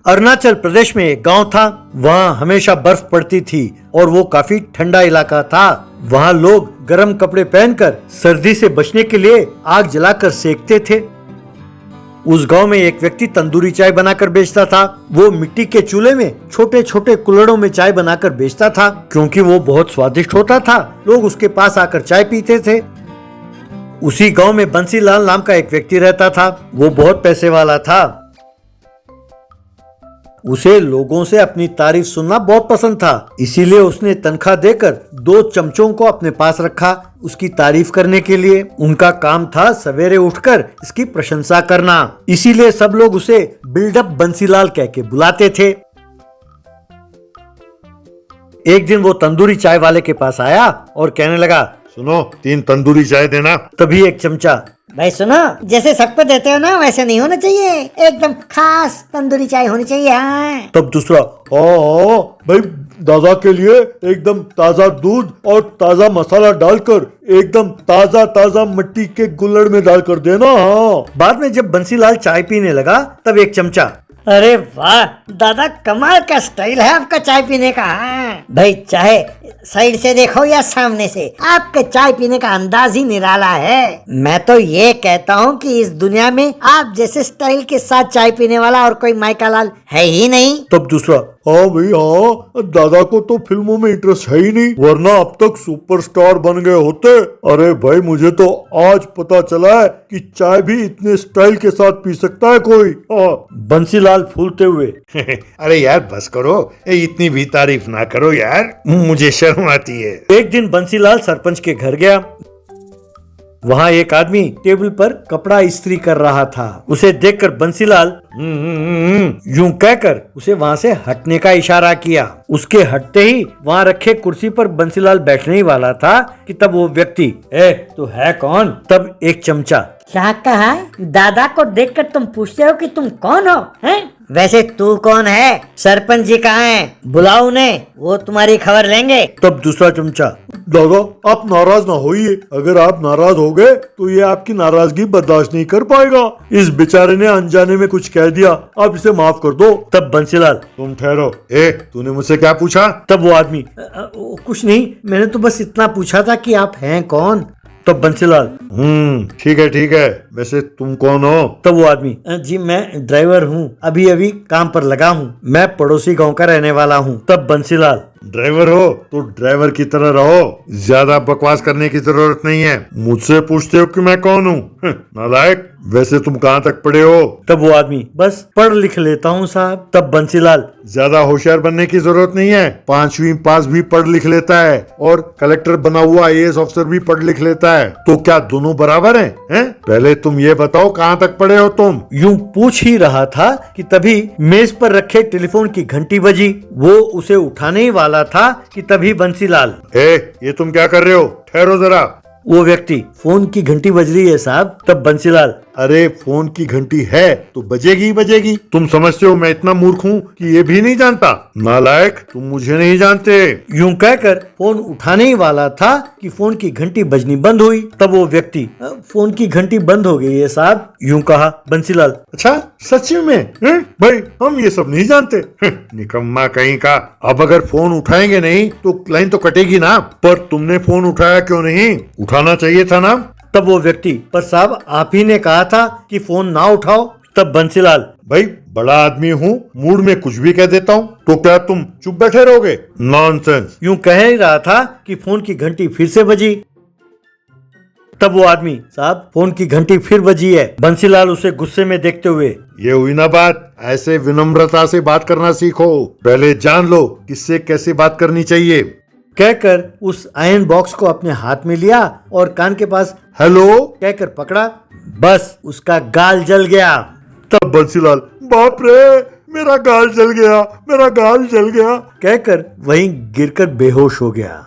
अरुणाचल प्रदेश में एक गांव था। वहाँ हमेशा बर्फ पड़ती थी और वो काफी ठंडा इलाका था। वहाँ लोग गर्म कपड़े पहनकर सर्दी से बचने के लिए आग जलाकर सेकते थे। उस गांव में एक व्यक्ति तंदूरी चाय बनाकर बेचता था। वो मिट्टी के चूल्हे में छोटे छोटे कुल्हड़ों में चाय बनाकर बेचता था। क्योंकि वो बहुत स्वादिष्ट होता था, लोग उसके पास आकर चाय पीते थे। उसी गांव में बंसीलाल नाम का एक व्यक्ति रहता था। वो बहुत पैसे वाला था। उसे लोगों से अपनी तारीफ सुनना बहुत पसंद था, इसीलिए उसने तनख्वाह देकर 2 चमचों को अपने पास रखा उसकी तारीफ करने के लिए। उनका काम था सवेरे उठकर इसकी प्रशंसा करना, इसीलिए सब लोग उसे बिल्डअप बंसीलाल कह के बुलाते थे। एक दिन वो तंदूरी चाय वाले के पास आया और कहने लगा, सुनो 3 तंदूरी चाय देना। तभी एक चमचा, भाई सुनो, जैसे सबको देते हो ना वैसे नहीं होना चाहिए, एकदम खास तंदूरी चाय होनी चाहिए। हाँ। तब दूसरा, हाँ भाई दादा के लिए एकदम ताजा दूध और ताजा मसाला डालकर एकदम ताजा ताजा मिट्टी के कुल्हड़ में डालकर देना। हाँ। बाद में जब बंसीलाल चाय पीने लगा तब एक चमचा, अरे वाह दादा, कमाल का स्टाइल है आपका चाय पीने का। हाँ। भाई चाहे साइड से देखो या सामने से, आपके चाय पीने का अंदाज ही निराला है। मैं तो ये कहता हूँ कि इस दुनिया में आप जैसे स्टाइल के साथ चाय पीने वाला और कोई माइका लाल है ही नहीं। तब दूसरा, हाँ भाई हाँ, दादा को तो फिल्मों में इंटरेस्ट है ही नहीं, वरना अब तक सुपरस्टार बन गए होते। अरे भाई मुझे तो आज पता चला है कि चाय भी इतने स्टाइल के साथ पी सकता है कोई। हाँ। बंसीलाल फूलते हुए, अरे यार बस करो, इतनी भी तारीफ ना करो यार, मुझे शर्म आती है। एक दिन बंसीलाल सरपंच के घर गया। वहाँ एक आदमी टेबल पर कपड़ा इस्त्री कर रहा था। उसे देखकर बंसीलाल यूं कहकर उसे वहाँ से हटने का इशारा किया। उसके हटते ही वहाँ रखे कुर्सी पर बंसीलाल बैठने ही वाला था कि तब वो व्यक्ति, ए तू है कौन? तब एक चमचा, क्या कहा? दादा को देखकर तुम पूछते हो कि तुम कौन हो? हैं? वैसे तू कौन है? सरपंच जी कहाँ हैं? बुलाओ उन्हें, वो तुम्हारी खबर लेंगे। तब दूसरा चमचा, दादा आप नाराज ना होइए, अगर आप नाराज हो गए तो ये आपकी नाराजगी बर्दाश्त नहीं कर पाएगा। इस बेचारे ने अनजाने में कुछ कह दिया, आप इसे माफ कर दो। तब बंसीलाल, तुम ठहरो, तूने मुझसे क्या पूछा? तब वो आदमी, कुछ नहीं, मैंने तो बस इतना पूछा था कि आप हैं कौन। तब बंसीलाल, ठीक है, वैसे तुम कौन हो? तब वो आदमी, जी मैं ड्राइवर हूँ, अभी अभी काम पर लगा हूँ, मैं पड़ोसी गांव का रहने वाला हूँ। तब बंसीलाल, ड्राइवर हो तो ड्राइवर की तरह रहो, ज्यादा बकवास करने की जरूरत नहीं है। मुझसे पूछते हो कि मैं कौन हूँ? नालायक, वैसे तुम कहाँ तक पढ़े हो? तब वो आदमी, बस पढ़ लिख लेता हूँ साहब। तब बंसीलाल, ज्यादा होशियार बनने की जरूरत नहीं है, 5वीं पास भी पढ़ लिख लेता है और कलेक्टर बना हुआ IAS अफसर भी पढ़ लिख लेता है, तो क्या दोनों बराबर हैं? पहले तुम ये बताओ कहाँ तक पढ़े हो तुम? यूं पूछ ही रहा था कि तभी मेज पर रखे टेलीफोन की घंटी बजी। वो उसे उठाने ही वाला था कि तभी बंसीलाल, ये तुम क्या कर रहे हो? ठहरो जरा। वो व्यक्ति, फोन की घंटी बज रही है साहब। तब बंसीलाल, अरे फोन की घंटी है तो बजेगी ही बजेगी। तुम समझते हो मैं इतना मूर्ख हूँ कि ये भी नहीं जानता? नालायक, तुम मुझे नहीं जानते। यूं कहकर फोन उठाने ही वाला था कि फोन की घंटी बजनी बंद हुई। तब वो व्यक्ति, फोन की घंटी बंद हो गई है साहब। यूं कहा बंसीलाल, अच्छा सच में? भाई हम ये सब नहीं जानते। निकम्मा कहीं का। अब अगर फोन उठाएंगे नहीं तो लाइन तो कटेगी ना। पर तुमने फोन उठाया क्यों नहीं? उठाना चाहिए था ना। तब वो व्यक्ति, पर साहब आप ही ने कहा था कि फोन ना उठाओ। तब बंसीलाल, भाई बड़ा आदमी हूँ, मूड में कुछ भी कह देता हूँ, तो क्या तुम चुप बैठे रहोगे? नॉनसेंस। यूं कह ही रहा था कि फोन की घंटी फिर से बजी। तब वो आदमी, साहब फोन की घंटी फिर बजी है। बंसीलाल उसे गुस्से में देखते हुए, ये हुई ना बात, ऐसे विनम्रता से बात करना सीखो, पहले जान लो किससे कैसे बात करनी चाहिए। कहकर उस आयरन बॉक्स को अपने हाथ में लिया और कान के पास हेलो कहकर पकड़ा। बस उसका गाल जल गया। तब बंसीलाल, बाप रे मेरा गाल जल गया, मेरा गाल जल गया कहकर वहीं गिरकर बेहोश हो गया।